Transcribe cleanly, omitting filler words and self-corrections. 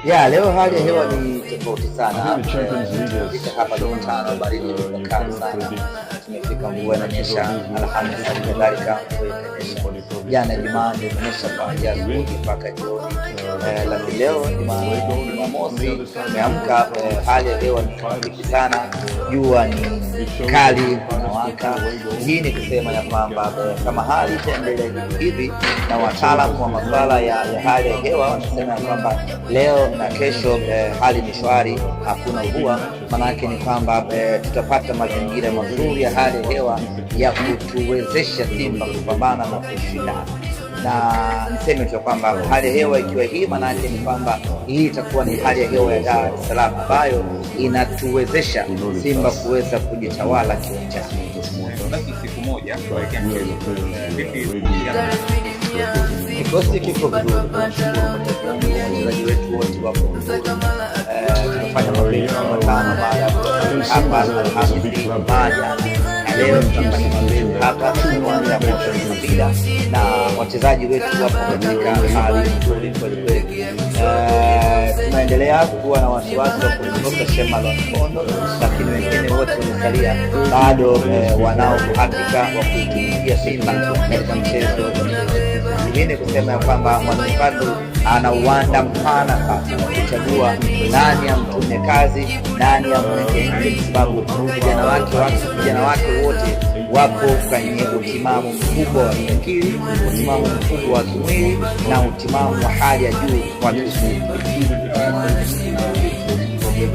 Leo hali ya hewa ni tofauti sana. Hapa Jumatano baridi ni kali sana. Tumefika mvua inanyesha, Alhamisi kadhalika jana Jumanne inanyesha kuanzia asubuhi mpaka jioni. Lakini leo Jumamosi tumeamka, hali ya hewa ni tofauti sana, jua ni kali inawaka. Hii ni kusema ya kwamba kama hali itaendelea hivi, na wataalamu wa masuala ya hali ya hewa wanasema kwamba leo na kesho hali ni shwari, hakuna mvua. Maana yake ni kwamba tutapata mazingira mazuri ya hali ya hewa ya kutuwezesha Simba kupambana na kushindana. Na niseme tu kwamba hali ya hewa ikiwa hii, maana yake ni kwamba hii itakuwa ni hali ya hewa ya Dar es Salaam ambayo inatuwezesha Simba kuweza kujitawala kiwanjani. Basi siku moja kuelekea mchezo. Kikosi kiko vizuri, wachezaji wetu wote wapo vizuri. Tunafanya mazoezi matano baada ya hapa Alhamisi moja, na leo tunafanya mazoezi hapa kuanzia mpira, na wachezaji wetu wapo katika hali nzuri kweli. Tunaendelea kuwa na wasiwasi wa kuondoka Shema la Mkondo, lakini wengine wote wamesalia bado wanao uhakika wa kuitumikia Simba katika mchezo. Ingine kusema ya kwamba Mwanaifadu ana uwanda mpana sasa kuchagua nani amtume kazi, nani amweke nje, kwa sababu vijana wake wote wapo kwenye utimamu mkubwa wa akili, utimamu mkubwa wa kimwili na utimamu wa hali ya juu kwa